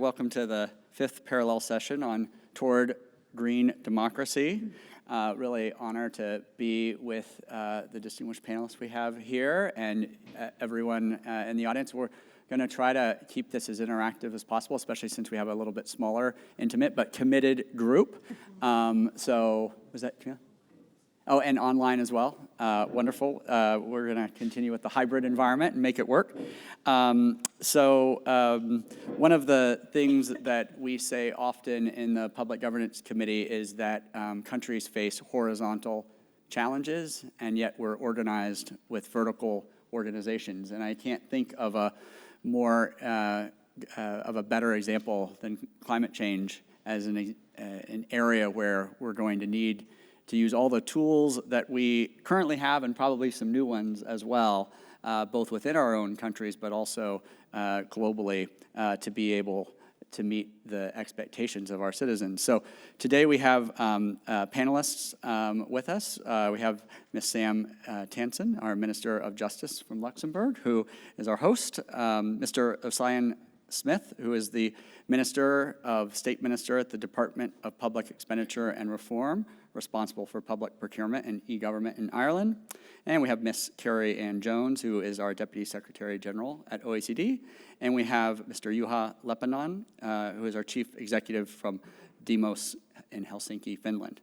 Welcome to the fifth parallel session on Toward Green Democracy. Really honored to be with the distinguished panelists we have here and everyone in the audience. We're going to try to keep this as interactive as possible, especially since we have a little bit smaller, intimate, but committed group. So, was that, yeah? Oh, and online as well. Wonderful. We're going to continue with the hybrid environment and make it work. One of the things that we say often in the Public Governance Committee is that countries face horizontal challenges, and yet we're organized with vertical organizations. And I can't think of a more of a better example than climate change as an area where we're going to need to use all the tools that we currently have and probably some new ones as well, both within our own countries but also globally to be able to meet the expectations of our citizens. So today we have panelists with us. We have Ms. Sam Tansen, our Minister of Justice from Luxembourg, who is our host. Mr. Osian Smith, who is the State Minister at the Department of Public Expenditure and Reform, responsible for public procurement and e-government in Ireland. And we have Ms. Carrie Ann Jones, who is our Deputy Secretary General at OECD. And we have Mr. Juha Leppänen, who is our Chief Executive from Demos in Helsinki, Finland.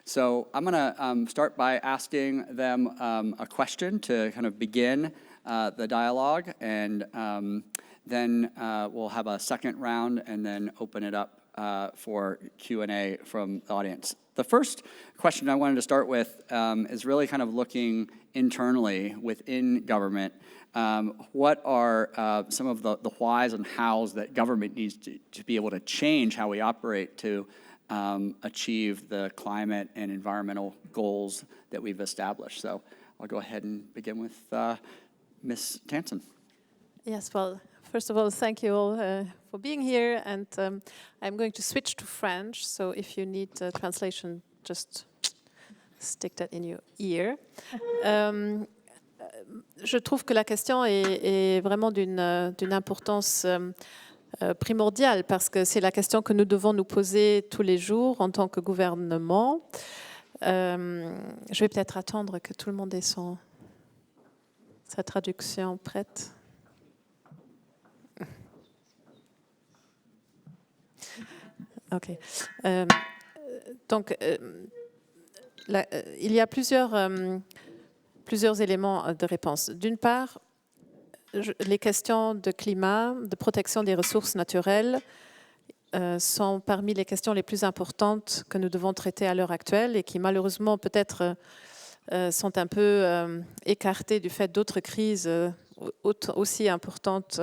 So I'm going to start by asking them a question to kind of begin the dialogue, and then we'll have a second round and then open it up for Q&A from the audience. The first question I wanted to start with is really kind of looking internally within government. What are some of the whys and hows that government needs to be able to change how we operate to achieve the climate and environmental goals that we've established? So I'll go ahead and begin with Ms. Tansen. Yes, well, first of all, thank you all for being here, and I'm going to switch to French, so if you need translation, just stick that in your ear. Je trouve que la question est vraiment d'une importance primordiale, parce que c'est la question que nous devons nous poser tous les jours en tant que gouvernement. Je vais peut-être attendre que tout le monde ait sa traduction prête. Ok. Donc, il y a plusieurs éléments de réponse. D'une part, les questions de climat, de protection des ressources naturelles sont parmi les questions les plus importantes que nous devons traiter à l'heure actuelle et qui malheureusement peut-être sont un peu écartées du fait d'autres crises aussi importantes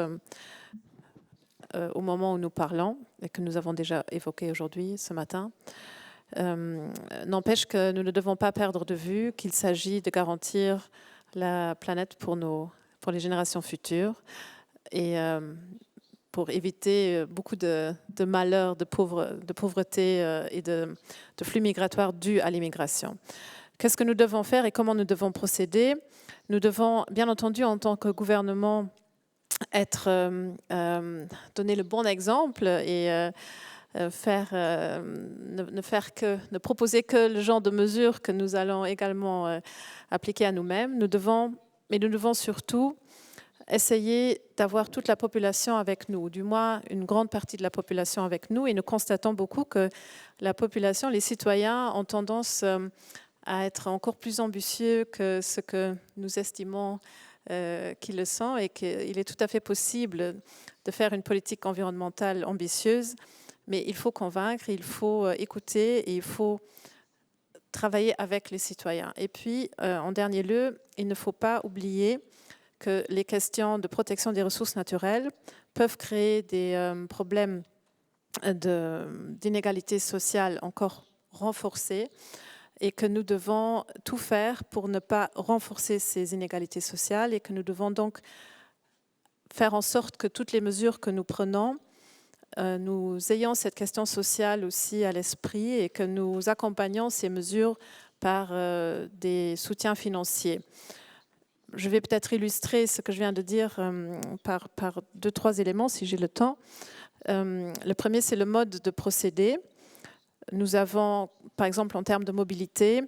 au moment où nous parlons et que nous avons déjà évoqué aujourd'hui, ce matin. N'empêche que nous ne devons pas perdre de vue qu'il s'agit de garantir la planète pour les générations futures et pour éviter beaucoup de malheurs, de pauvreté et de flux migratoires dus à l'immigration. Qu'est-ce que nous devons faire et comment nous devons procéder? Nous devons, bien entendu, en tant que gouvernement, donner le bon exemple et ne proposer que le genre de mesures que nous allons également appliquer à nous-mêmes. Mais nous devons surtout essayer d'avoir toute la population avec nous, du moins une grande partie de la population avec nous, et nous constatons beaucoup que la population, les citoyens, ont tendance à être encore plus ambitieux que ce que nous estimons qu'ils le sont, et qu'il est tout à fait possible de faire une politique environnementale ambitieuse, mais il faut convaincre, il faut écouter et il faut travailler avec les citoyens. Et puis, en dernier lieu, il ne faut pas oublier que les questions de protection des ressources naturelles peuvent créer des problèmes d'inégalité sociale encore renforcés, et que nous devons tout faire pour ne pas renforcer ces inégalités sociales, et que nous devons donc faire en sorte que toutes les mesures que nous prenons, nous ayons cette question sociale aussi à l'esprit, et que nous accompagnons ces mesures par des soutiens financiers. Je vais peut-être illustrer ce que je viens de dire par 2-3 éléments, si j'ai le temps. Le premier, c'est le mode de procédé. Nous avons, par exemple, en termes de mobilité,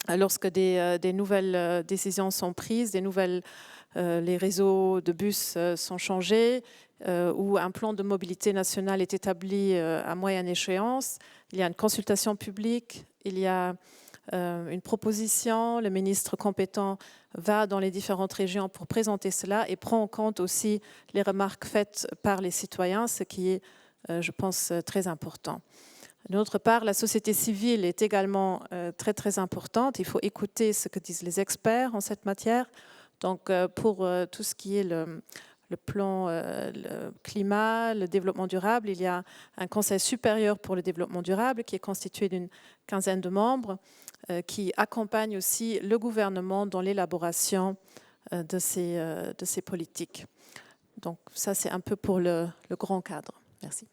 lorsque des nouvelles décisions sont prises, les réseaux de bus sont changés, ou un plan de mobilité nationale est établi à moyenne échéance, il y a une consultation publique, il y a une proposition, le ministre compétent va dans les différentes régions pour présenter cela et prend en compte aussi les remarques faites par les citoyens, ce qui est, je pense, très important. D'autre part, la société civile est également très, très importante. Il faut écouter ce que disent les experts en cette matière. Donc, pour tout ce qui est le plan le climat, le développement durable, il y a un conseil supérieur pour le développement durable qui est constitué d'une quinzaine de membres qui accompagne aussi le gouvernement dans l'élaboration de ces politiques. Donc, ça, c'est un peu pour le grand cadre. Merci.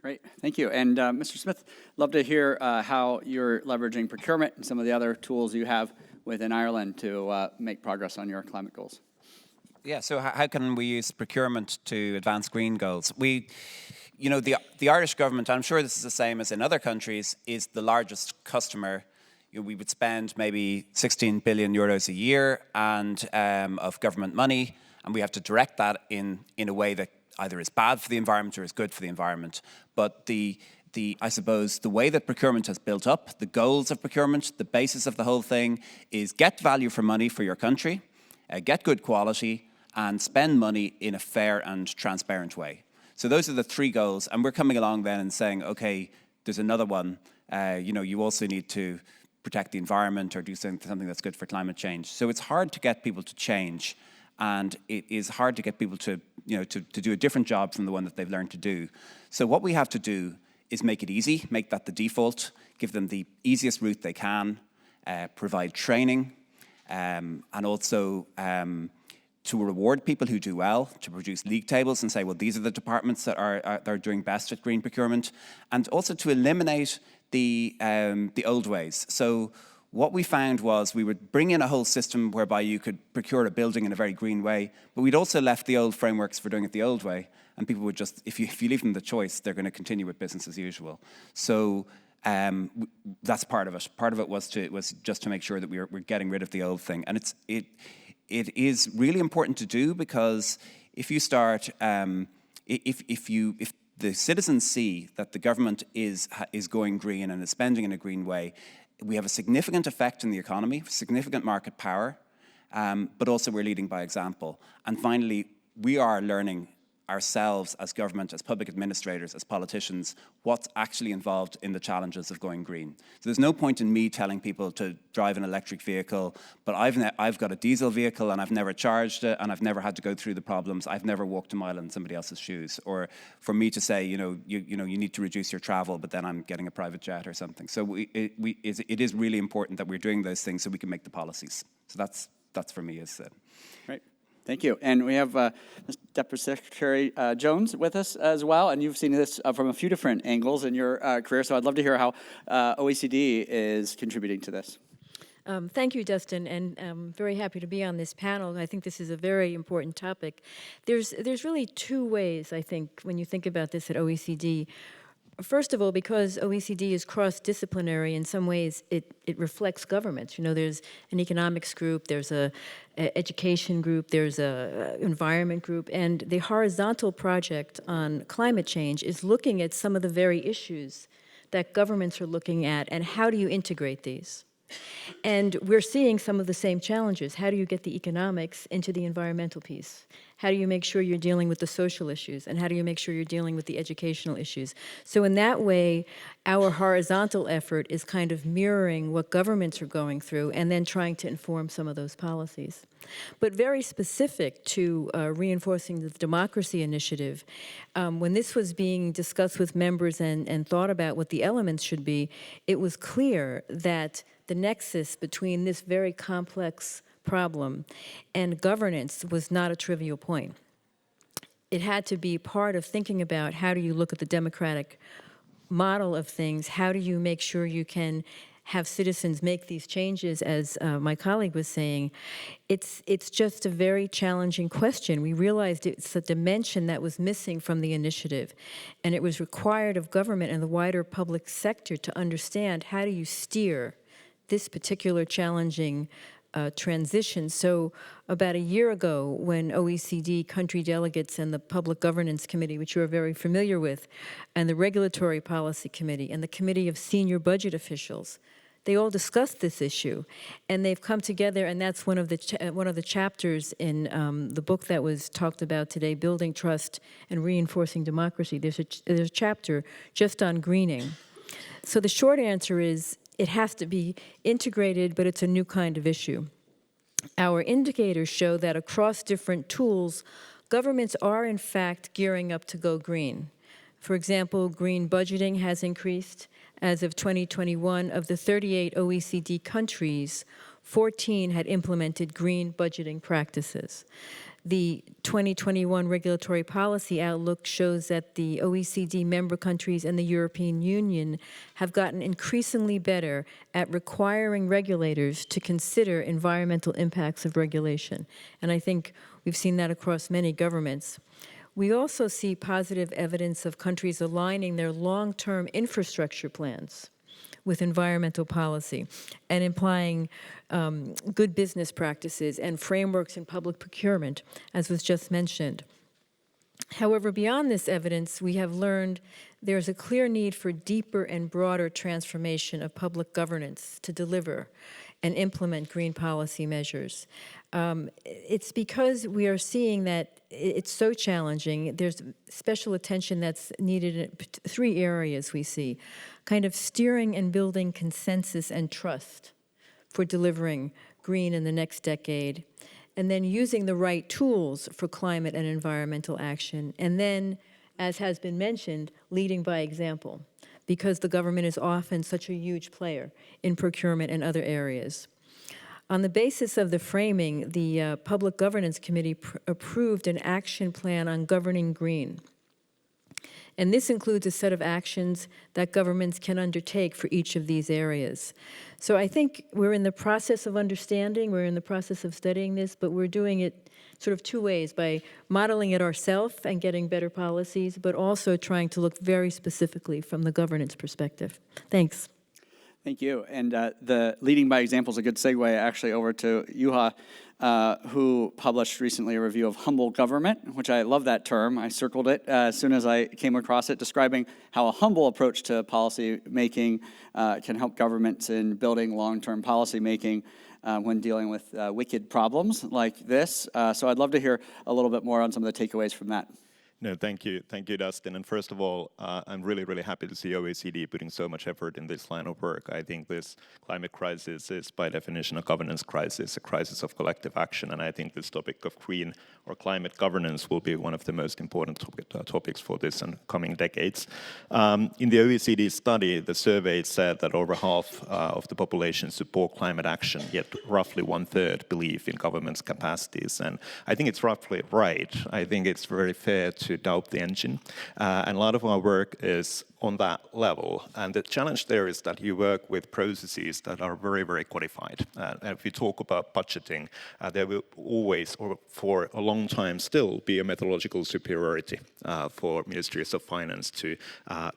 Great, thank you. And Mr. Smith, love to hear how you're leveraging procurement and some of the other tools you have within Ireland to make progress on your climate goals. Yeah, so how can we use procurement to advance green goals? You know, the Irish government, I'm sure this is the same as in other countries, is the largest customer. You know, we would spend maybe 16 billion euros a year and of government money, and we have to direct that in a way that either is bad for the environment or is good for the environment. But I suppose the way that procurement has built up, the goals of procurement, the basis of the whole thing is get value for money for your country, get good quality, and spend money in a fair and transparent way. So those are the three goals, and we're coming along then and saying, okay, there's another one. You know, you also need to protect the environment or do something that's good for climate change. So it's hard to get people to change, and it is hard to get people to, you know, to do a different job from the one that they've learned to do. So what we have to do is make it easy, make that the default, give them the easiest route they can, provide training, and also to reward people who do well, to produce league tables and say, well, these are the departments that are doing best at green procurement, and also to eliminate the old ways. So what we found was we would bring in a whole system whereby you could procure a building in a very green way, but we'd also left the old frameworks for doing it the old way, and people would just, if you leave them the choice, they're going to continue with business as usual. So that's part of it. Part of it was just to make sure that we're getting rid of the old thing, and it is really important to do, because if you start, if the citizens see that the government is going green and is spending in a green way, we have a significant effect in the economy, significant market power, but also we're leading by example. And finally, we are learning ourselves as government, as public administrators, as politicians, what's actually involved in the challenges of going green. So there's no point in me telling people to drive an electric vehicle, but I've got a diesel vehicle and I've never charged it and I've never had to go through the problems. I've never walked a mile in somebody else's shoes. Or for me to say, you need to reduce your travel, but then I'm getting a private jet or something. So it is really important that we're doing those things so we can make the policies. So that's for me is Right. Thank you. And we have Deputy Secretary Jones with us as well, and you've seen this from a few different angles in your career, so I'd love to hear how OECD is contributing to this. Thank you, Dustin, and I'm very happy to be on this panel. I think this is a very important topic. There's really two ways, I think, when you think about this at OECD. First of all, because OECD is cross-disciplinary, in some ways it reflects governments. You know, there's an economics group, there's a education group, there's a environment group, and the horizontal project on climate change is looking at some of the very issues that governments are looking at, and how do you integrate these? And we're seeing some of the same challenges. How do you get the economics into the environmental piece? How do you make sure you're dealing with the social issues? And how do you make sure you're dealing with the educational issues? So in that way, our horizontal effort is kind of mirroring what governments are going through and then trying to inform some of those policies. But very specific to reinforcing the democracy initiative, when this was being discussed with members and thought about what the elements should be, it was clear that the nexus between this very complex problem and governance was not a trivial point. It had to be part of thinking about how do you look at the democratic model of things, how do you make sure you can have citizens make these changes, as my colleague was saying, it's just a very challenging question. We realized it's a dimension that was missing from the initiative, and it was required of government and the wider public sector to understand how do you steer this particular challenging transition. So about a year ago, when OECD country delegates and the Public Governance Committee, which you are very familiar with, and the Regulatory Policy Committee, and the Committee of Senior Budget Officials, they all discussed this issue, and they've come together, and that's one of the chapters in the book that was talked about today, Building Trust and Reinforcing Democracy. There's a chapter just on greening. So the short answer is, it has to be integrated, but it's a new kind of issue. Our indicators show that across different tools, governments are in fact gearing up to go green. For example, green budgeting has increased. As of 2021, of the 38 OECD countries, 14 had implemented green budgeting practices. The 2021 regulatory policy outlook shows that the OECD member countries and the European Union have gotten increasingly better at requiring regulators to consider environmental impacts of regulation. And I think we've seen that across many governments. We also see positive evidence of countries aligning their long-term infrastructure plans with environmental policy and implying good business practices and frameworks in public procurement, as was just mentioned. However, beyond this evidence, we have learned there's a clear need for deeper and broader transformation of public governance to deliver and implement green policy measures. It's because we are seeing that it's so challenging. There's special attention that's needed in 3 areas we see. Kind of steering and building consensus and trust for delivering green in the next decade, and then using the right tools for climate and environmental action, and then, as has been mentioned, leading by example, because the government is often such a huge player in procurement and other areas. On the basis of the framing, the Public Governance Committee approved an action plan on governing green. And this includes a set of actions that governments can undertake for each of these areas. So I think we're in the process of understanding, we're in the process of studying this, but we're doing it sort of 2 ways, by modeling it ourselves and getting better policies, but also trying to look very specifically from the governance perspective. Thanks. Thank you. And the leading by example is a good segue actually over to Juha, who published recently a review of humble government, which I love that term. I circled it as soon as I came across it, describing how a humble approach to policy making can help governments in building long-term policy making when dealing with wicked problems like this. So I'd love to hear a little bit more on some of the takeaways from that. No, thank you, Dustin. And first of all, I'm really, really happy to see OECD putting so much effort in this line of work. I think this climate crisis is, by definition, a governance crisis, a crisis of collective action. And I think this topic of green or climate governance will be one of the most important topics for this and coming decades. In the OECD study, the survey said that over half of the population support climate action, yet roughly 1/3 believe in government's capacities. And I think it's roughly right. I think it's very fair to doubt the engine. And a lot of our work is on that level. And the challenge there is that you work with processes that are very, very codified. And if we talk about budgeting, there will always, or for a long time still, be a methodological superiority for ministries of finance to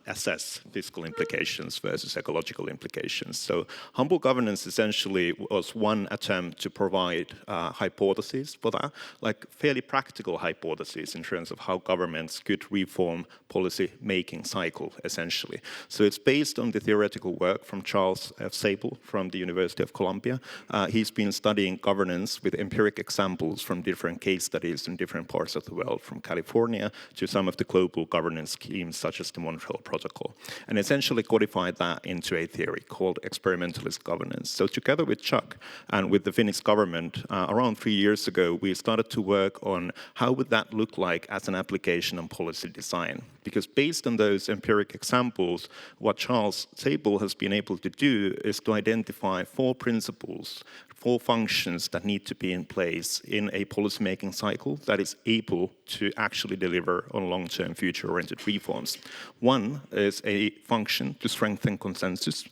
assess fiscal implications versus ecological implications. So humble governance essentially was one attempt to provide hypotheses for that, like fairly practical hypotheses in terms of how governments could reform policy-making cycle, essentially. So it's based on the theoretical work from Charles F. Sable from the University of Columbia. He's been studying governance with empiric examples from different case studies in different parts of the world, from California to some of the global governance schemes, such as the Montreal Protocol, and essentially codified that into a theory called experimentalist governance. So together with Chuck and with the Finnish government, around 3 years ago, we started to work on how would that look like as an application on policy design. Because based on those empiric examples, what Charles Sable has been able to do is to identify 4 principles 4 functions that need to be in place in a policymaking cycle that is able to actually deliver on long-term future-oriented reforms. One is a function to strengthen consensus.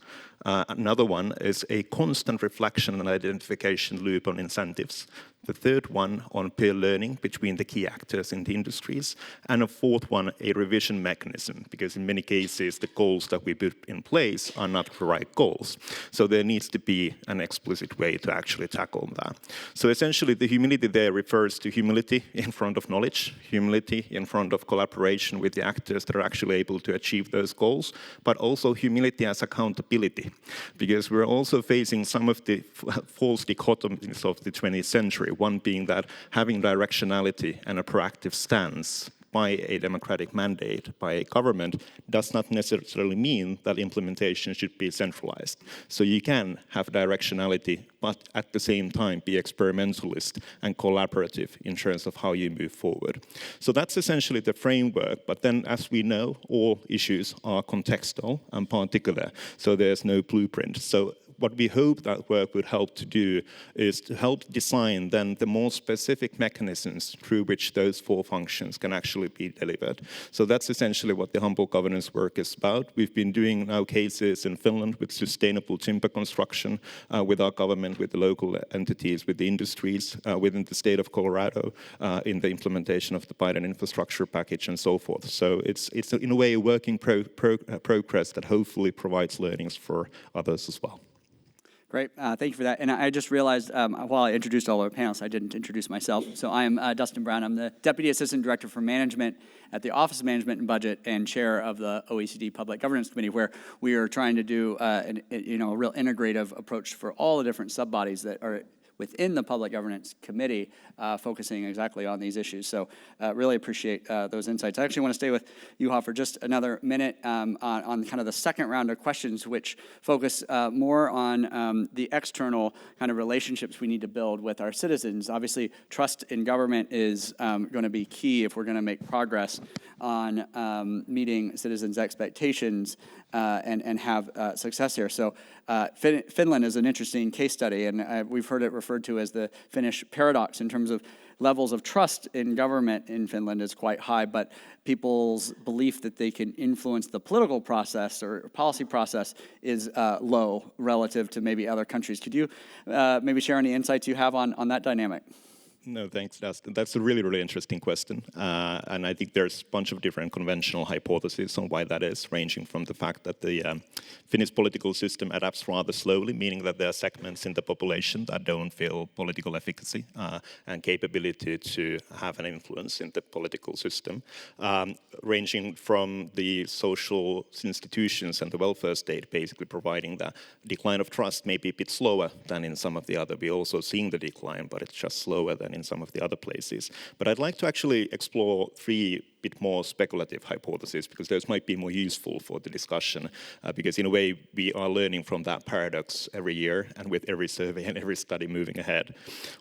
Another one is a constant reflection and identification loop on incentives. The third one on peer learning between the key actors in the industries. And a fourth one, a revision mechanism, because in many cases the goals that we put in place are not the right goals. So there needs to be an explicit way to actually tackle that. So essentially the humility there refers to humility in front of knowledge, humility in front of collaboration with the actors that are actually able to achieve those goals, but also humility as accountability, because we're also facing some of the false dichotomies of the 20th century. One being that having directionality and a proactive stance by a democratic mandate, by a government, does not necessarily mean that implementation should be centralized. So you can have directionality, but at the same time be experimentalist and collaborative in terms of how you move forward. So that's essentially the framework, but then as we know, all issues are contextual and particular, so there's no blueprint. So what we hope that work would help to do is to help design then the more specific mechanisms through which those 4 functions can actually be delivered. So that's essentially what the humble governance work is about. We've been doing now cases in Finland with sustainable timber construction, with our government, with the local entities, with the industries, within the state of Colorado, in the implementation of the Biden infrastructure package and so forth. So it's in a way a working progress that hopefully provides learnings for others as well. Great, thank you for that. And I just realized while I introduced all our panelists, I didn't introduce myself. So I am Dustin Brown. I'm the Deputy Assistant Director for Management at the Office of Management and Budget and Chair of the OECD Public Governance Committee, where we are trying to do a real integrative approach for all the different sub-bodies that are within the Public Governance Committee, focusing exactly on these issues. So really appreciate those insights. I actually want to stay with Juha for just another minute on kind of the second round of questions, which focus more on the external kind of relationships we need to build with our citizens. Obviously, trust in government is going to be key if we're going to make progress on meeting citizens' expectations and have success here. So Finland is an interesting case study, and we've heard it referred to as the Finnish paradox in terms of levels of trust in government in Finland is quite high, but people's belief that they can influence the political process or policy process is low relative to maybe other countries. Could you maybe share any insights you have on that dynamic? No, thanks, Dustin. That's a really, really interesting question. And I think there's a bunch of different conventional hypotheses on why that is, ranging from the fact that the Finnish political system adapts rather slowly, meaning that there are segments in the population that don't feel political efficacy and capability to have an influence in the political system, ranging from the social institutions and the welfare state basically providing the decline of trust may be a bit slower than in some of the other. We're also seeing the decline, but it's just slower than in some of the other places. But I'd like to actually explore 3 bit more speculative hypotheses, because those might be more useful for the discussion, because in a way we are learning from that paradox every year and with every survey and every study moving ahead.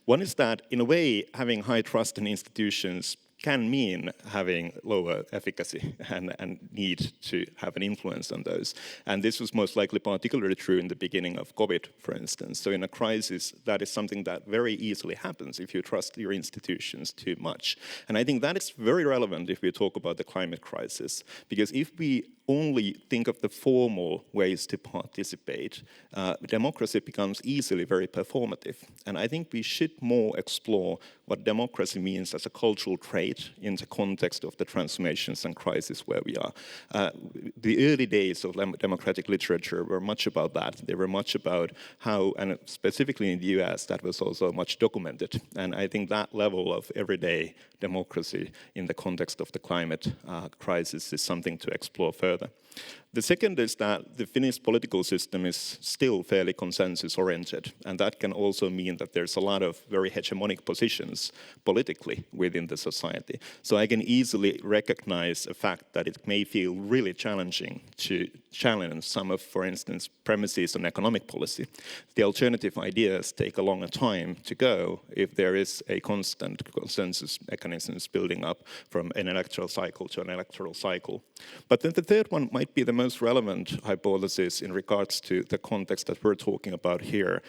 One is that in a way having high trust in institutions can mean having lower efficacy and need to have an influence on those. And this was most likely particularly true in the beginning of COVID, for instance. So in a crisis, that is something that very easily happens if you trust your institutions too much. And I think that is very relevant if we talk about the climate crisis, because if we only think of the formal ways to participate, democracy becomes easily very performative. And I think we should more explore what democracy means as a cultural trait in the context of the transformations and crisis where we are. The early days of democratic literature were much about that. They were much about how, and specifically in the US, that was also much documented. And I think that level of everyday democracy in the context of the climate crisis is something to explore further. The second is that the Finnish political system is still fairly consensus-oriented, and that can also mean that there's a lot of very hegemonic positions politically within the society. So I can easily recognize a fact that it may feel really challenging to challenge some of, for instance, premises on economic policy. The alternative ideas take a longer time to go if there is a constant consensus mechanisms building up from an electoral cycle to an electoral cycle. But then the third one might be the most relevant hypothesis in regards to the context that we're talking about here.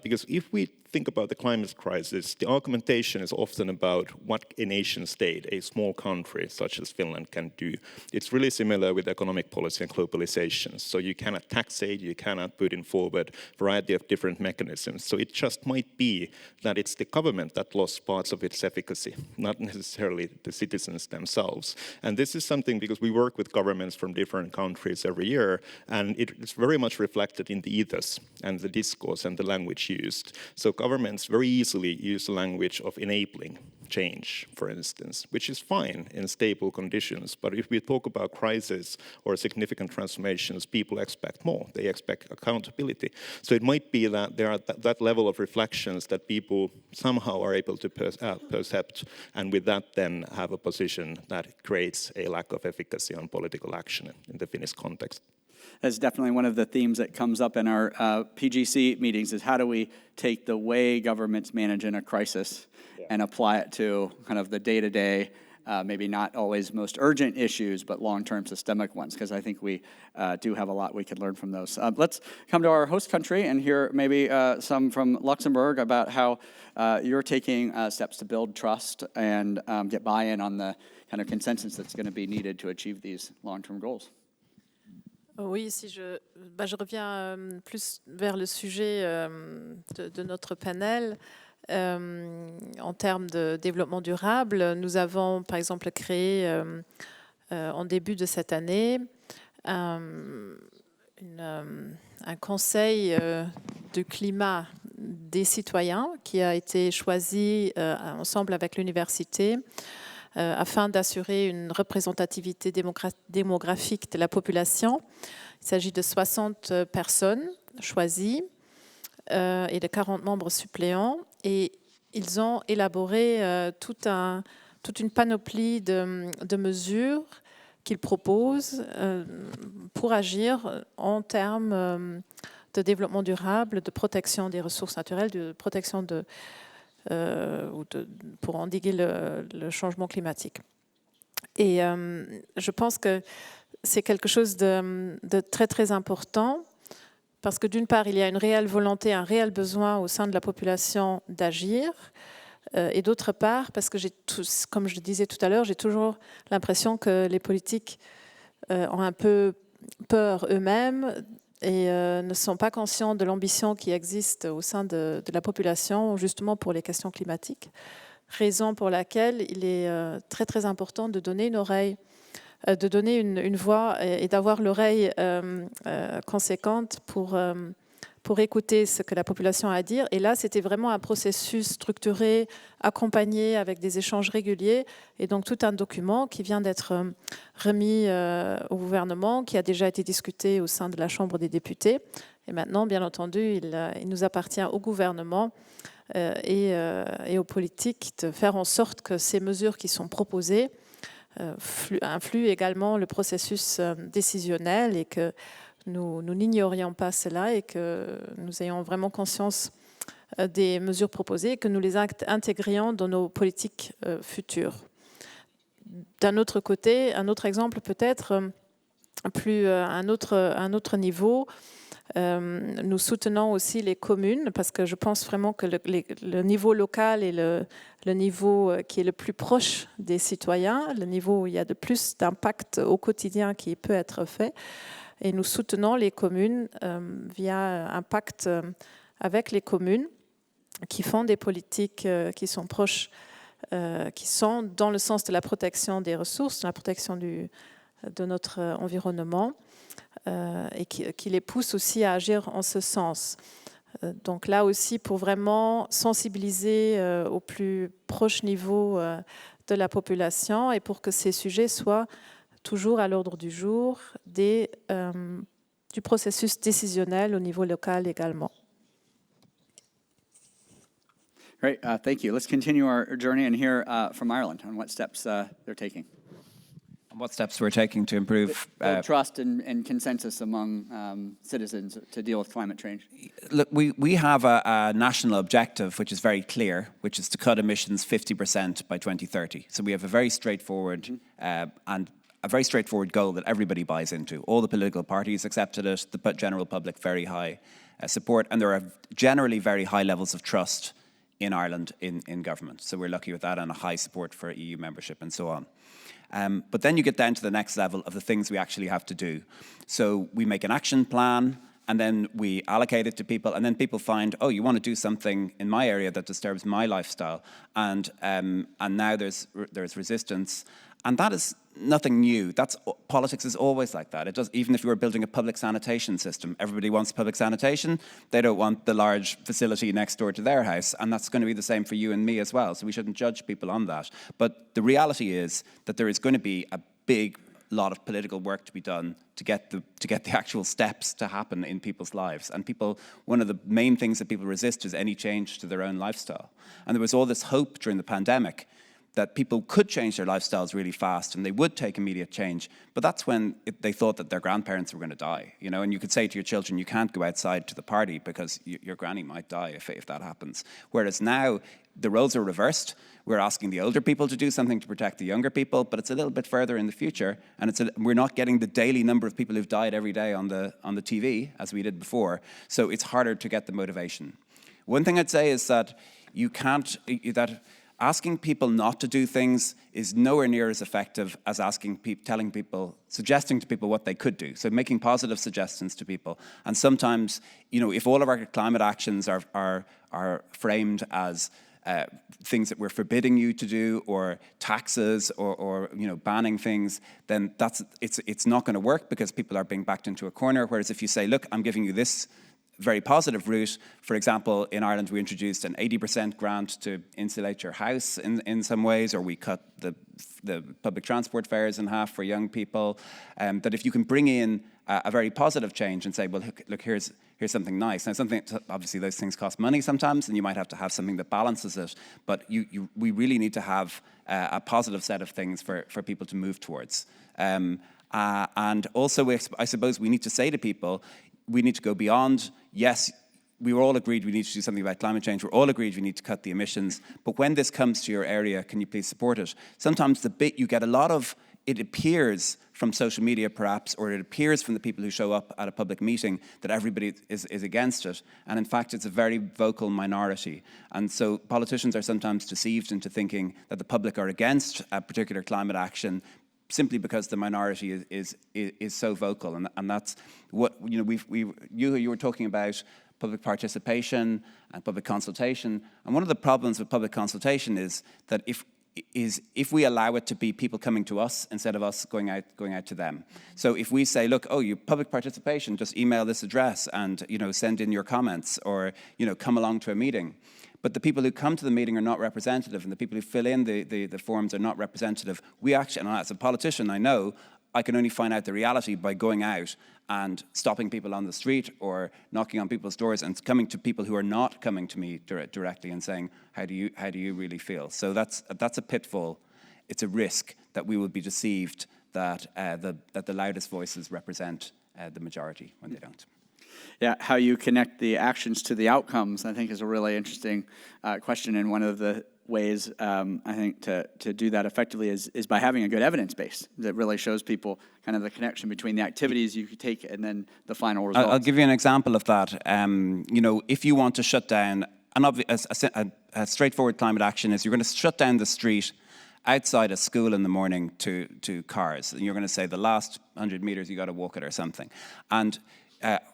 Because if we think about the climate crisis, the argumentation is often about what a nation state, a small country such as Finland, can do. It's really similar with economic policy and globalization. So you cannot taxate, you cannot put in forward a variety of different mechanisms. So it just might be that it's the government that lost parts of its efficacy, not necessarily the citizens themselves. And this is something because we work with governments from different countries every year, and it's very much reflected in the ethos and the discourse and the language used. So governments very easily use the language of enabling change, for instance, which is fine in stable conditions. But if we talk about crisis or significant transformations, people expect more. They expect accountability. So it might be that there are that level of reflections that people somehow are able to percept, and with that then have a position that creates a lack of efficacy on political action in the Finnish context. That's definitely one of the themes that comes up in our PGC meetings is how do we take the way governments manage in a crisis and apply it to kind of the day-to-day, maybe not always most urgent issues, but long-term systemic ones, because I think we do have a lot we could learn from those. Let's come to our host country and hear maybe some from Luxembourg about how you're taking steps to build trust and get buy-in on the kind of consensus that's going to be needed to achieve these long-term goals. Oui, si je reviens plus vers le sujet de notre panel. En termes de développement durable, nous avons par exemple créé en début de cette année un conseil du climat des citoyens qui a été choisi ensemble avec l'université afin d'assurer une représentativité démographique de la population. Il s'agit de 60 personnes choisies et de 40 membres suppléants. Et ils ont élaboré toute une panoplie de mesures qu'ils proposent pour agir en termes de développement durable, de protection des ressources naturelles, de protection pour endiguer le changement climatique. Et je pense que c'est quelque chose de très, très important parce que d'une part, il y a une réelle volonté, un réel besoin au sein de la population d'agir et d'autre part, parce que comme je le disais tout à l'heure, j'ai toujours l'impression que les politiques ont un peu peur eux-mêmes et ne sont pas conscients de l'ambition qui existe au sein de la population, justement pour les questions climatiques. Raison pour laquelle il est très très important de donner une oreille, de donner une voix et d'avoir l'oreille conséquente pour écouter ce que la population a à dire. Et là, c'était vraiment un processus structuré, accompagné avec des échanges réguliers et donc tout un document qui vient d'être remis au gouvernement, qui a déjà été discuté au sein de la Chambre des députés. Et maintenant, bien entendu, il nous appartient au gouvernement et aux politiques de faire en sorte que ces mesures qui sont proposées influent également le processus décisionnel et que nous n'ignorions pas cela et que nous ayons vraiment conscience des mesures proposées et que nous les intégrions dans nos politiques futures. D'un autre côté, un autre exemple peut-être, un autre niveau, nous soutenons aussi les communes parce que je pense vraiment que le niveau local est le niveau qui est le plus proche des citoyens, le niveau où il y a de plus d'impact au quotidien qui peut être fait. Et nous soutenons les communes via un pacte avec les communes qui font des politiques qui sont proches, qui sont dans le sens de la protection des ressources, de la protection de notre environnement et qui les poussent aussi à agir en ce sens. Donc là aussi, pour vraiment sensibiliser au plus proche niveau de la population et pour que ces sujets soient toujours à l'ordre du jour du processus décisionnel au niveau local également. Great, thank you. Let's continue our journey and hear from Ireland on what steps they're taking. And what steps we're taking to improve build trust and consensus among citizens to deal with climate change. Look, we have a national objective which is very clear, which is to cut emissions 50% by 2030. So we have a very straightforward and a very straightforward goal that everybody buys into. All the political parties accepted it, the general public very high support, and there are generally very high levels of trust in Ireland in government. So we're lucky with that, and a high support for EU membership and so on. But then you get down to the next level of the things we actually have to do. So we make an action plan, and then we allocate it to people, and then people find, oh, you want to do something in my area that disturbs my lifestyle, and now there's resistance, and that is nothing new. Politics is always like that. It does, even if you were building a public sanitation system, everybody wants public sanitation. They don't want the large facility next door to their house, and that's going to be the same for you and me as well. So we shouldn't judge people on that. But the reality is that there is going to be a big lot of political work to be done to get the actual steps to happen in people's lives. And one of the main things that people resist is any change to their own lifestyle. And there was all this hope during the pandemic that people could change their lifestyles really fast and they would take immediate change. But that's when they thought that their grandparents were going to die, you know, and you could say to your children, you can't go outside to the party because your granny might die if that happens. Whereas now, the roles are reversed. We're asking the older people to do something to protect the younger people, but it's a little bit further in the future, and we're not getting the daily number of people who've died every day on the TV as we did before. So it's harder to get the motivation. One thing I'd say is that asking people not to do things is nowhere near as effective as suggesting to people what they could do. So making positive suggestions to people. And sometimes, you know, if all of our climate actions are framed as things that we're forbidding you to do, or taxes, or you know, banning things, then it's not going to work because people are being backed into a corner. Whereas if you say, look, I'm giving you this very positive route. For example, in Ireland, we introduced an 80% grant to insulate your house in some ways, or we cut the public transport fares in half for young people. That if you can bring in a very positive change and say, well, look, here's something nice. Now, obviously those things cost money sometimes, and you might have to have something that balances it. But we really need to have a positive set of things for people to move towards. And also, I suppose we need to say to people, we need to go beyond, yes, we were all agreed we need to do something about climate change. We're all agreed we need to cut the emissions. But when this comes to your area, can you please support it? Sometimes the bit you get a lot of, it appears from social media perhaps, or it appears from the people who show up at a public meeting that everybody is against it. And in fact, it's a very vocal minority. And so politicians are sometimes deceived into thinking that the public are against a particular climate action simply because the minority is so vocal. And that's what, you know, you were talking about public participation and public consultation. And one of the problems with public consultation is that if we allow it to be people coming to us instead of us going out to them. So if we say, look, oh, you public participation, just email this address and, you know, send in your comments, or, you know, come along to a meeting. But the people who come to the meeting are not representative, and the people who fill in the forms are not representative. We actually, and as a politician, I know I can only find out the reality by going out and stopping people on the street or knocking on people's doors and coming to people who are not coming to me directly and saying, how do you really feel? So that's a pitfall. It's a risk that we will be deceived that the loudest voices represent the majority when they don't. Yeah, how you connect the actions to the outcomes, I think, is a really interesting question. And one of the ways, I think, to do that effectively is by having a good evidence base that really shows people kind of the connection between the activities you could take and then the final results. I'll give you an example of that. You know, if you want to shut down, a straightforward climate action is you're going to shut down the street outside a school in the morning to cars. And you're going to say the last 100 meters you got to walk it or something. And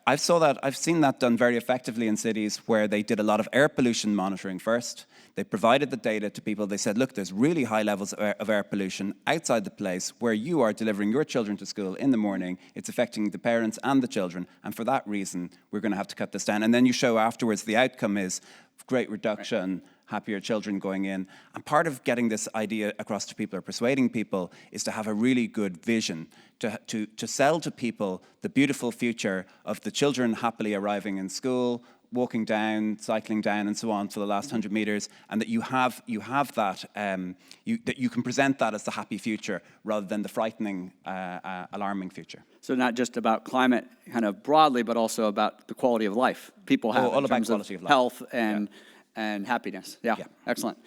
I've seen that done very effectively in cities where they did a lot of air pollution monitoring first. They provided the data to people. They said, look, there's really high levels of air pollution outside the place where you are delivering your children to school in the morning. It's affecting the parents and the children. And for that reason, we're going to have to cut this down. And then you show afterwards the outcome is great reduction, happier children going in. And part of getting this idea across to people or persuading people is to have a really good vision, to sell to people the beautiful future of the children happily arriving in school, walking down, cycling down, and so on for the last 100 meters, and that you have that, that you can present that as the happy future rather than the frightening, alarming future. So not just about climate kind of broadly, but also about the quality of life people have all in about terms quality of of life. health and and happiness. Yeah, Yeah. excellent.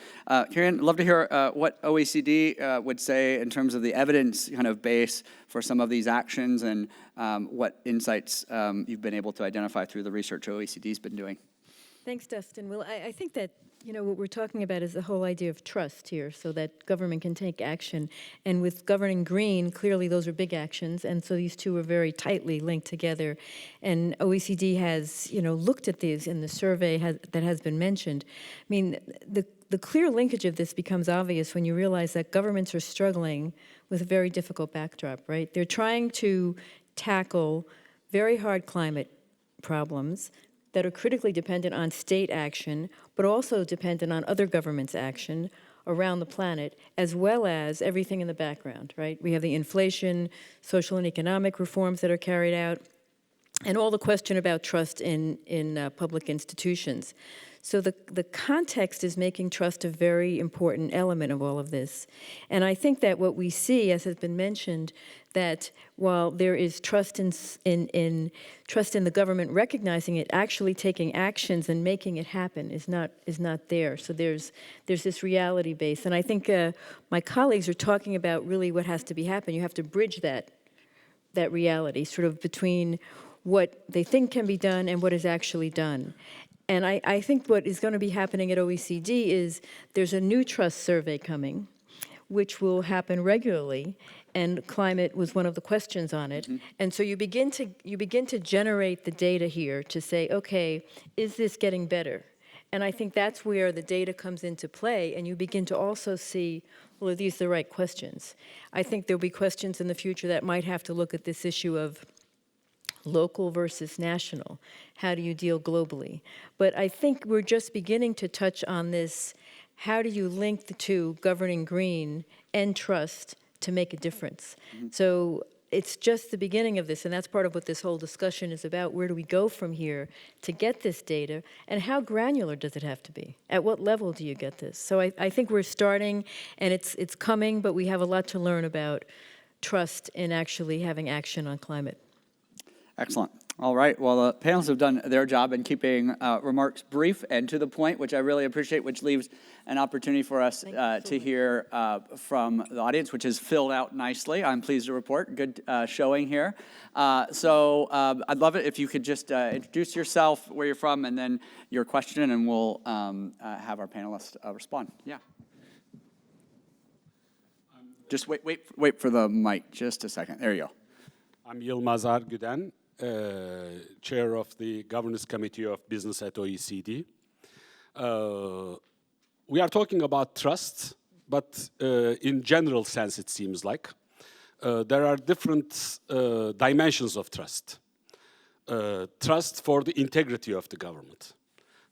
Kieran, I'd love to hear what OECD would say in terms of the evidence kind of base for some of these actions and what insights you've been able to identify through the research OECD's been doing. Thanks, Dustin. Well, I think that, what we're talking about is the whole idea of trust here, so that government can take action. And with governing green, clearly those are big actions, and so these two are very tightly linked together. And OECD has, looked at these in the survey that has been mentioned. I mean, the clear linkage of this becomes obvious when you realize that governments are struggling with a very difficult backdrop, right? They're trying to tackle very hard climate problems that are critically dependent on state action, but also dependent on other governments' action around the planet, as well as everything in the background, right? We have the inflation, social and economic reforms that are carried out, and all the question about trust in public institutions. So the context is making trust a very important element of all of this. And I think that what we see, as has been mentioned, that while there is trust in the government recognizing it, actually taking actions and making it happen is not there. So there's this reality base. And I think my colleagues are talking about really what has to be happening. You have to bridge that reality, sort of between what they think can be done and what is actually done. And I think what is going to be happening at OECD is there's a new trust survey coming, which will happen regularly, and climate was one of the questions on it. And so you begin to generate the data here to say, okay, is this getting better? And I think that's where the data comes into play, and you begin to also see, well, are these the right questions? I think there'll be questions in the future that might have to look at this issue of local versus national. How do you deal globally? But I think we're just beginning to touch on this. How do you link the two, governing green and trust, to make a difference? So it's just the beginning of this, and that's part of what this whole discussion is about. Where do we go from here to get this data, and how granular does it have to be? At what level do you get this? So I think we're starting, and it's coming, but we have a lot to learn about trust in actually having action on climate. Excellent. All right. Well, the panelists have done their job in keeping remarks brief and to the point, which I really appreciate, which leaves an opportunity for us to hear from the audience, which is filled out nicely. I'm pleased to report. Good showing here. So I'd love it if you could just introduce yourself, where you're from, and then your question, and we'll have our panelists respond. Yeah. Just wait for the mic just a second. There you go. I'm Yilmaz Arguden, chair of the Governance Committee of Business at OECD. We are talking about trust, but in general sense, it seems like. There are different dimensions of trust. Trust for the integrity of the government.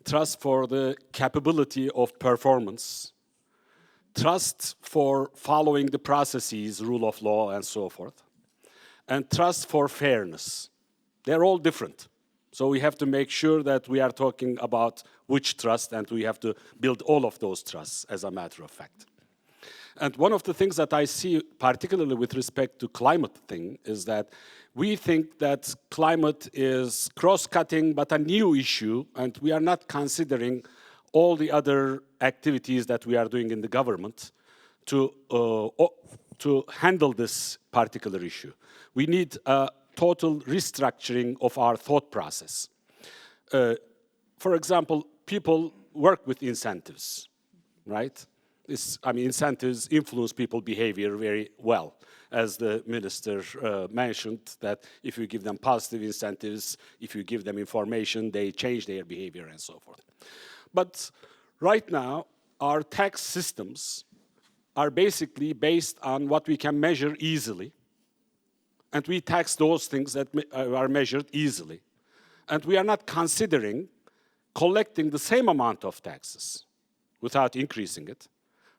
Trust for the capability of performance. Trust for following the processes, rule of law, and so forth. And trust for fairness. They're all different. So we have to make sure that we are talking about which trust, and we have to build all of those trusts, as a matter of fact. And one of the things that I see, particularly with respect to climate thing, is that we think that climate is cross-cutting, but a new issue, and we are not considering all the other activities that we are doing in the government to handle this particular issue. We need a total restructuring of our thought process. For example, people work with incentives, right? Incentives influence people's behavior very well. As the minister mentioned, that if you give them positive incentives, if you give them information, they change their behavior and so forth. But right now, our tax systems are basically based on what we can measure easily. And we tax those things that are measured easily. And we are not considering collecting the same amount of taxes without increasing it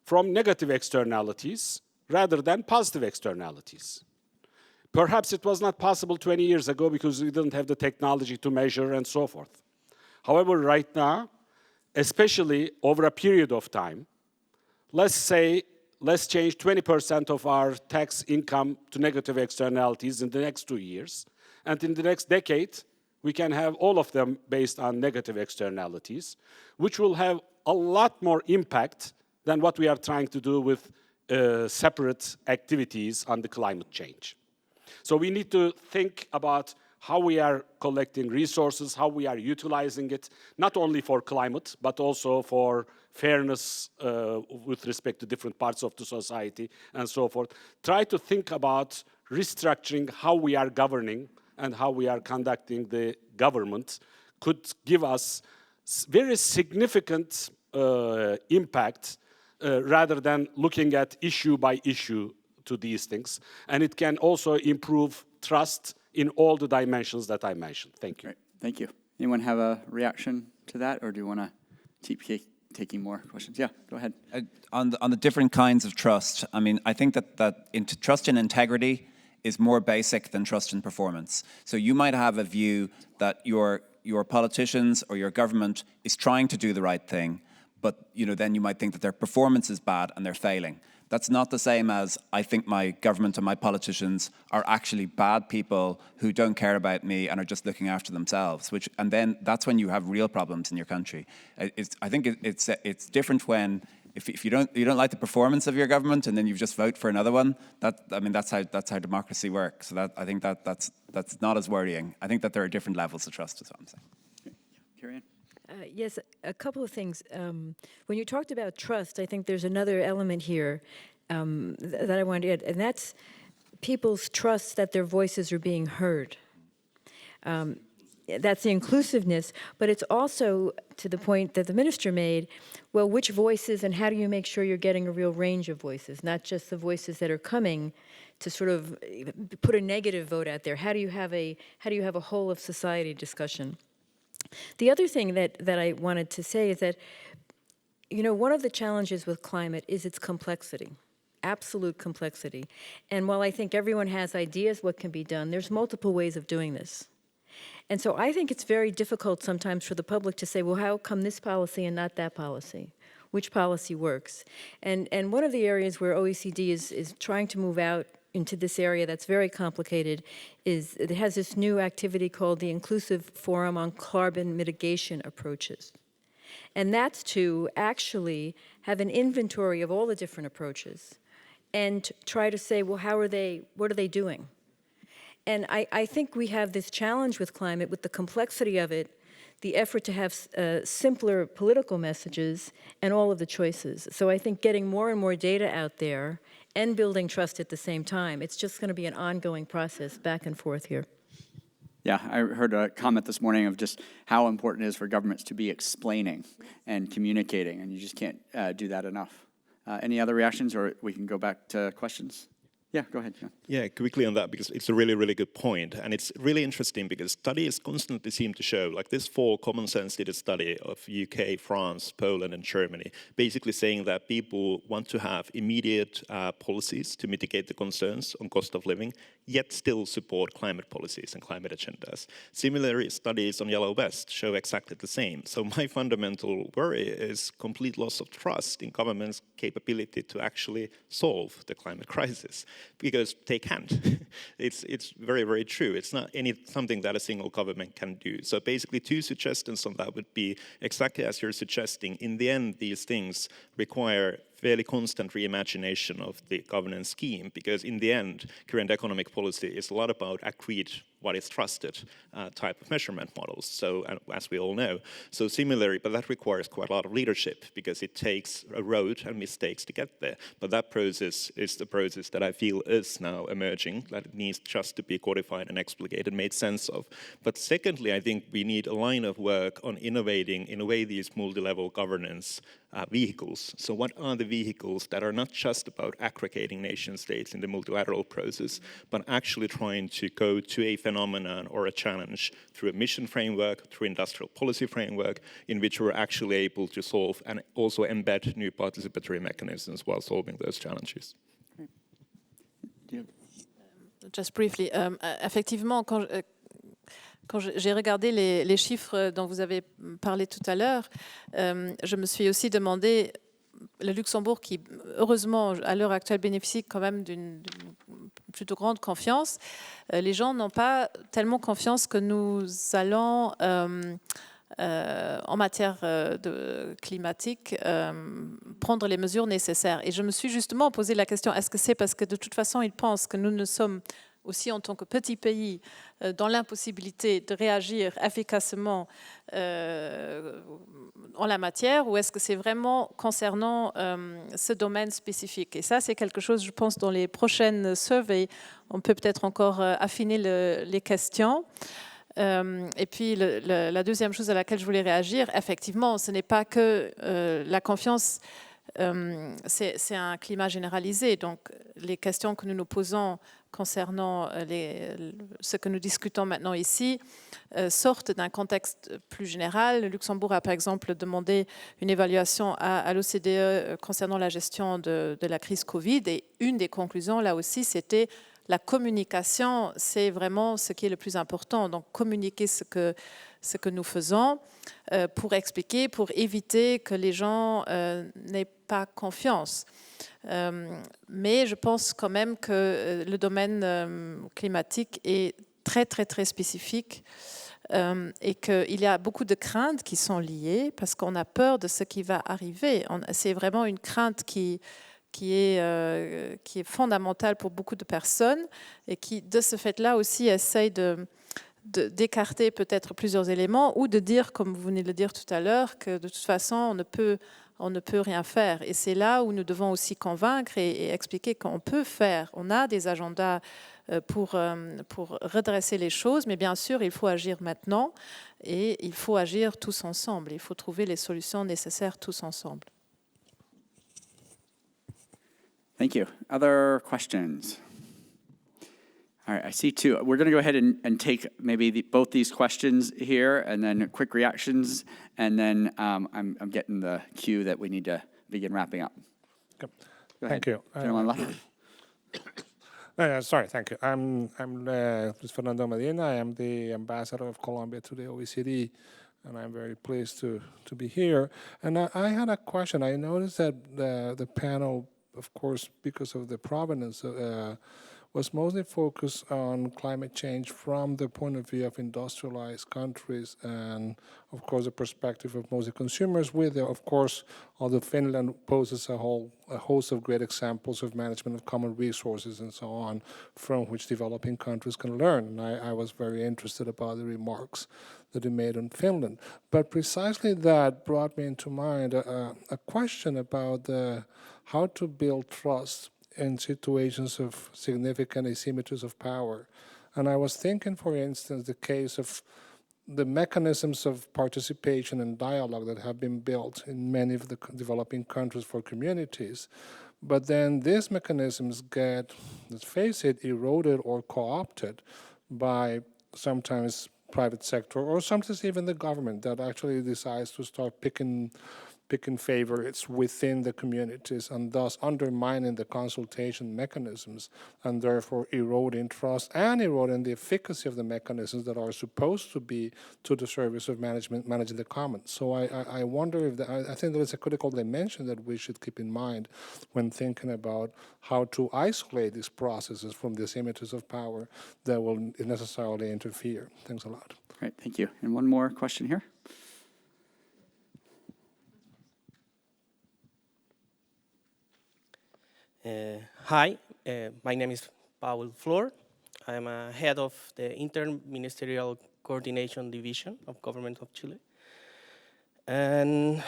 from negative externalities rather than positive externalities. Perhaps it was not possible 20 years ago because we didn't have the technology to measure and so forth. However, right now, especially over a period of time, let's change 20% of our tax income to negative externalities in the next 2 years. And in the next decade, we can have all of them based on negative externalities, which will have a lot more impact than what we are trying to do with separate activities on the climate change. So we need to think about how we are collecting resources, how we are utilizing it, not only for climate, but also for fairness with respect to different parts of the society and so forth. Try to think about restructuring how we are governing and how we are conducting the government could give us very significant impact rather than looking at issue by issue to these things. And it can also improve trust in all the dimensions that I mentioned. Thank you. Great. Thank you. Anyone have a reaction to that, or do you want to keep taking more questions? Yeah, go ahead. On the different kinds of trust, I mean, I think that trust in integrity is more basic than trust in performance. So you might have a view that your politicians or your government is trying to do the right thing, but then you might think that their performance is bad and they're failing. That's not the same as I think my government and my politicians are actually bad people who don't care about me and are just looking after themselves. And then that's when you have real problems in your country. I think it's different when if you don't like the performance of your government and then you just vote for another one. That's how democracy works. So I think that's not as worrying. I think that there are different levels of trust, is what I'm saying. Carrie Ann? Yes, a couple of things. When you talked about trust, I think there's another element here that I wanted to add, and that's people's trust that their voices are being heard. That's the inclusiveness, but it's also to the point that the minister made, well, which voices and how do you make sure you're getting a real range of voices, not just the voices that are coming to sort of put a negative vote out there. How do you have a whole of society discussion? The other thing that I wanted to say is that, one of the challenges with climate is its complexity, absolute complexity. And while I think everyone has ideas what can be done, there's multiple ways of doing this. And so I think it's very difficult sometimes for the public to say, well, how come this policy and not that policy? Which policy works? And one of the areas where OECD is trying to move out into this area that's very complicated is it has this new activity called the Inclusive Forum on Carbon Mitigation Approaches. And that's to actually have an inventory of all the different approaches and try to say, well, what are they doing? And I think we have this challenge with climate, with the complexity of it, the effort to have simpler political messages and all of the choices. So I think getting more and more data out there and building trust at the same time, it's just going to be an ongoing process back and forth here. Yeah, I heard a comment this morning of just how important it is for governments to be explaining and communicating, and you just can't do that enough. Any other reactions, or we can go back to questions? Yeah, go ahead, John. Yeah, quickly on that, because it's a really, really good point. And it's really interesting because studies constantly seem to show, like this fall, Common Sense did a study of UK, France, Poland, and Germany, basically saying that people want to have immediate policies to mitigate the concerns on cost of living, yet still support climate policies and climate agendas. Similarly, studies on Yellow Vest show exactly the same. So my fundamental worry is complete loss of trust in government's capability to actually solve the climate crisis. Because they can't. It's very, very true. It's not something that a single government can do. So basically 2 suggestions on that would be exactly as you're suggesting. In the end, these things require fairly constant reimagination of the governance scheme, because in the end, current economic policy is a lot about agreed what is trusted type of measurement models, so as we all know. So similarly, but that requires quite a lot of leadership, because it takes a road and mistakes to get there. But that process is the process that I feel is now emerging, that it needs just to be codified and explicated, made sense of. But secondly, I think we need a line of work on innovating, in a way, these multi-level governance vehicles. So what are the vehicles that are not just about aggregating nation states in the multilateral process, but actually trying to go to a phenomenon or a challenge through a mission framework, through industrial policy framework, in which we're actually able to solve and also embed new participatory mechanisms while solving those challenges. Just briefly, effectivement, quand j'ai regardé les chiffres dont vous avez parlé tout à l'heure, je me suis aussi demandé, le Luxembourg qui, heureusement, à l'heure actuelle, bénéficie quand même d'une plutôt grande confiance. Les gens n'ont pas tellement confiance que nous allons, en matière climatique, prendre les mesures nécessaires. Et je me suis justement posé la question, est-ce que c'est parce que de toute façon, ils pensent que nous ne sommes aussi en tant que petit pays dans l'impossibilité de réagir efficacement en la matière, ou est-ce que c'est vraiment concernant ce domaine spécifique? Et ça, c'est quelque chose, je pense, dans les prochaines surveys, on peut peut-être encore affiner les questions. Et puis, la deuxième chose à laquelle je voulais réagir, effectivement, ce n'est pas que la confiance, c'est un climat généralisé. Donc, les questions que nous nous posons concernant ce que nous discutons maintenant ici sortent d'un contexte plus général. Le Luxembourg a par exemple demandé une évaluation à l'OCDE concernant la gestion de la crise Covid, et une des conclusions là aussi c'était la communication, c'est vraiment ce qui est le plus important. Donc communiquer ce que nous faisons pour expliquer, pour éviter que les gens n'aient pas confiance. Mais je pense quand même que le domaine climatique est très, très, très spécifique et qu'il y a beaucoup de craintes qui sont liées parce qu'on a peur de ce qui va arriver. C'est vraiment une crainte qui est fondamentale pour beaucoup de personnes et qui, de ce fait-là aussi, essaye d'écarter peut-être plusieurs éléments ou de dire, comme vous venez de le dire tout à l'heure, que de toute façon, on ne peut rien faire. Et c'est là où nous devons aussi convaincre et expliquer qu'on peut faire. On a des agendas pour redresser les choses, mais bien sûr, il faut agir maintenant et il faut agir tous ensemble. Il faut trouver les solutions nécessaires tous ensemble. Thank you. Other questions? All right, I see two. We're going to go ahead and take maybe both these questions here and then quick reactions, and then I'm getting the cue that we need to begin wrapping up. Okay. Thank you. Gentleman left. Sorry, thank you. I'm Luis Fernando Medina. I am the ambassador of Colombia to the OECD, and I'm very pleased to be here. And I had a question. I noticed that the panel, of course, because of the provenance, was mostly focused on climate change from the point of view of industrialized countries and, of course, the perspective of mostly consumers with, of course, although Finland poses a host of great examples of management of common resources and so on, from which developing countries can learn. And I was very interested about the remarks that you made on Finland. But precisely that brought me into mind a question about how to build trust in situations of significant asymmetries of power. And I was thinking, for instance, the case of the mechanisms of participation and dialogue that have been built in many of the developing countries for communities. But then these mechanisms get, let's face it, eroded or co-opted by sometimes private sector or sometimes even the government that actually decides to start picking favorites within the communities and thus undermining the consultation mechanisms and therefore eroding trust and eroding the efficacy of the mechanisms that are supposed to be to the service of managing the commons. So I wonder if I think there is a critical dimension that we should keep in mind when thinking about how to isolate these processes from the asymmetries of power that will necessarily interfere. Thanks a lot. Great, thank you. And one more question here. Hi, my name is Paul Flor. I'm head of the Interministerial Coordination Division of Government of Chile. And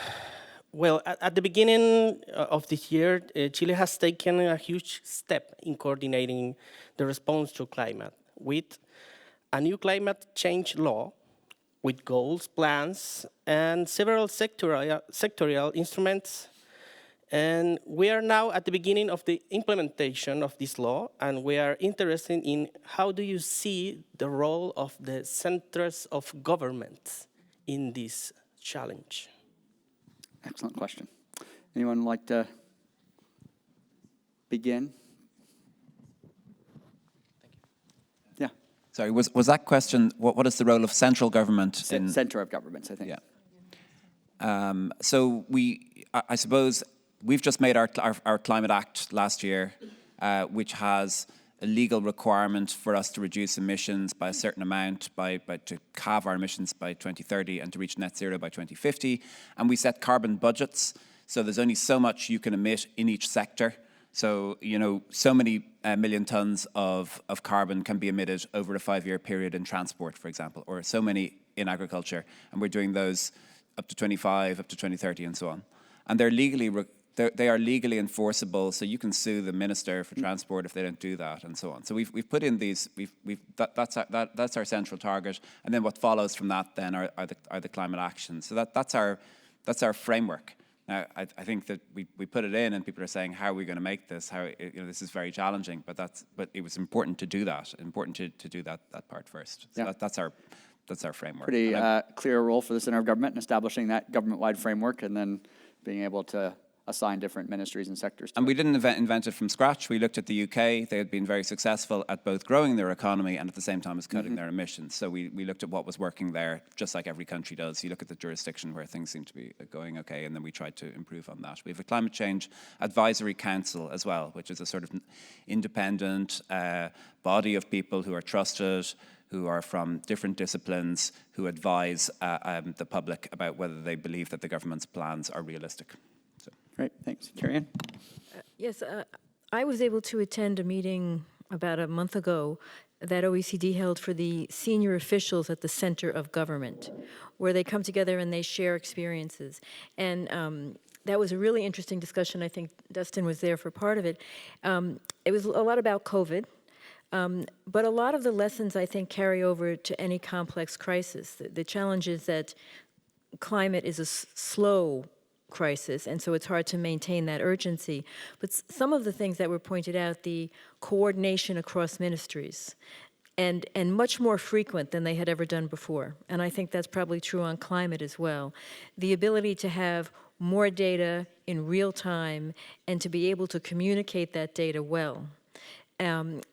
well, at the beginning of this year, Chile has taken a huge step in coordinating the response to climate with a new climate change law with goals, plans, and several sectorial instruments. And we are now at the beginning of the implementation of this law, and we are interested in how do you see the role of the centers of government in this challenge? Excellent question. Anyone like to begin? Yeah. Sorry, was that question, what is the role of central government? Center of governments, I think. Yeah. So I suppose we've just made our Climate Act last year, which has a legal requirement for us to reduce emissions by a certain amount, to halve our emissions by 2030 and to reach net zero by 2050. And we set carbon budgets, so there's only so much you can emit in each sector. So, so many million tons of carbon can be emitted over a 5-year period in transport, for example, or so many in agriculture. And we're doing those up to 25, up to 2030, and so on. And they are legally enforceable, so you can sue the Minister for Transport if they don't do that, and so on. So we've put in these. That's our central target, and then what follows from that then are the climate actions. So that's our framework. Now, I think that we put it in, and people are saying, "How are we going to make this? This is very challenging." But it was important to do that. Important to do that part first. So Yeah. that's our framework. Pretty clear role for the center of government in establishing that government-wide framework, and then being able to assign different ministries and sectors to And it. we didn't invent it from scratch. We looked at the UK. They had been very successful at both growing their economy and at the same time as cutting their emissions. So we looked at what was working there, just like every country does. You look at the jurisdiction where things seem to be going okay, and then we tried to improve on that. We have a Climate Change Advisory Council as well, which is a sort of independent body of people who are trusted, who are from different disciplines, who advise the public about whether they believe that the government's plans are realistic. Great, thanks. Carrie Ann? Yes, I was able to attend a meeting about a month ago that OECD held for the senior officials at the center of government, where they come together and they share experiences. And that was a really interesting discussion. I think Dustin was there for part of it. It was a lot about COVID, but a lot of the lessons, I think, carry over to any complex crisis. The challenge is that climate is a slow crisis, and so it's hard to maintain that urgency. But some of the things that were pointed out, the coordination across ministries, and much more frequent than they had ever done before. And I think that's probably true on climate as well. The ability to have more data in real time and to be able to communicate that data well.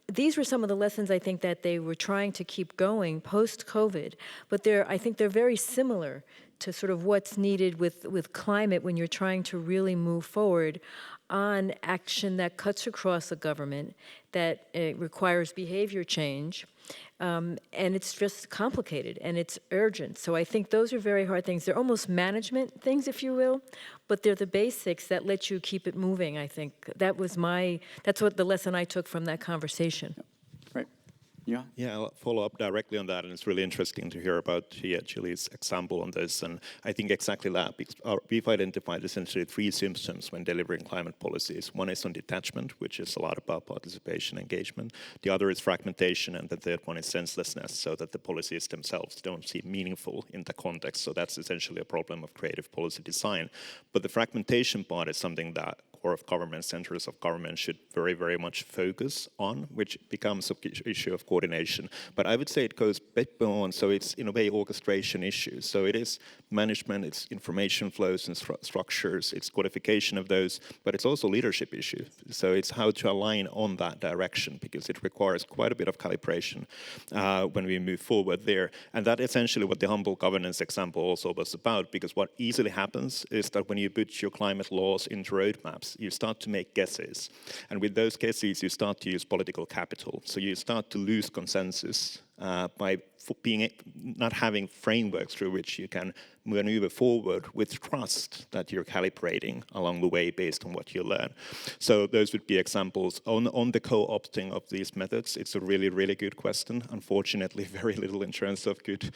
These were some of the lessons I think that they were trying to keep going post-COVID, but I think they're very similar to sort of what's needed with climate when you're trying to really move forward on action that cuts across a government, that requires behavior change, and it's just complicated and it's urgent. So I think those are very hard things. They're almost management things, if you will, but they're the basics that let you keep it moving, I think. That's what the lesson I took from that conversation. Right. Yeah. Yeah, I'll follow up directly on that, and it's really interesting to hear about Chile's example on this, and I think exactly that, because we've identified essentially 3 symptoms when delivering climate policies. One is on detachment, which is a lot about participation engagement. The other is fragmentation, and the third one is senselessness, so that the policies themselves don't seem meaningful in the context. So that's essentially a problem of creative policy design. But the fragmentation part is something that core of government, centers of government should very, very much focus on, which becomes an issue of coordination. But I would say it goes a bit beyond, so it's in a way orchestration issues. So it is management, it's information flows and structures, it's codification of those, but it's also leadership issue. So it's how to align on that direction, because it requires quite a bit of calibration when we move forward there. And that essentially what the humble governance example also was about, because what easily happens is that when you put your climate laws into roadmaps, you start to make guesses. And with those guesses, you start to use political capital. So you start to lose consensus by not having frameworks through which you can maneuver forward with trust that you're calibrating along the way based on what you learn. So those would be examples. On the co-opting of these methods, it's a really, really good question. Unfortunately, very little in terms of good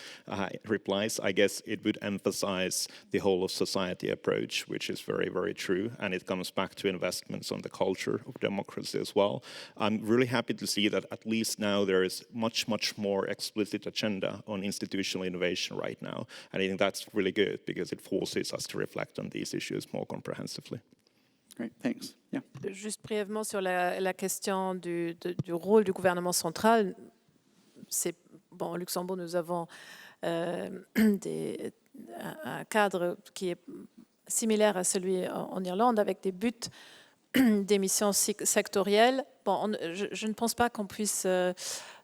replies. I guess it would emphasize the whole of society approach, which is very, very true. And it comes back to investments on the culture of democracy as well. I'm really happy to see that at least now there is much, much more explicit agenda on institutional innovation right now. And I think that's really good because it forces us to reflect on these issues more comprehensively. Great, thanks. Yeah. Juste brièvement sur la question du rôle du gouvernement central. Bon, au Luxembourg, nous avons un cadre qui est similaire à celui en Irlande, avec des buts d'émissions sectorielles. Bon, je ne pense pas qu'on puisse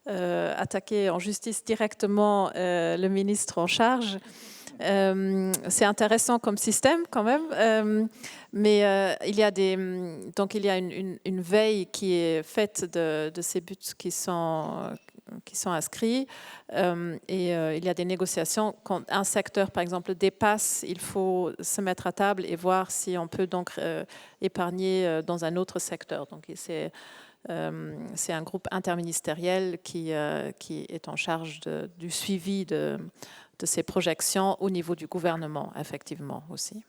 attaquer en justice directement le ministre en charge, C'est intéressant comme système quand même, mais il y a une veille qui est faite de ces buts qui sont inscrits et il y a des négociations. Quand un secteur, par exemple, dépasse, il faut se mettre à table et voir si on peut donc épargner dans un autre secteur. Donc c'est un groupe interministériel qui est en charge du suivi de ces projections au niveau du gouvernement, effectivement, aussi.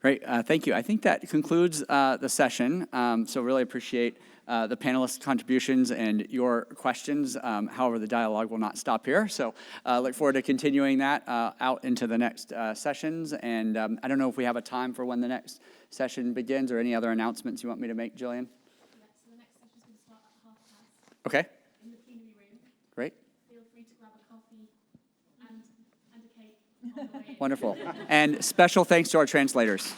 Great, thank you. I think that concludes the session. So really appreciate the panelists' contributions and your questions. However, the dialogue will not stop here. So look forward to continuing that out into the next sessions. And I don't know if we have a time for when the next session begins or any other announcements you want me to make, Jillian? Yeah, so the next session is going to start at past. Okay. In the plenary room. Great. Feel free to grab a coffee and a cake on the way in. Wonderful. And special thanks to our translators.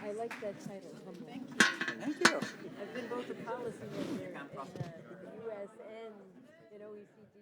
I like that title. Thank you. Thank you. I've been both a policymaker in the U.S. and at OECD.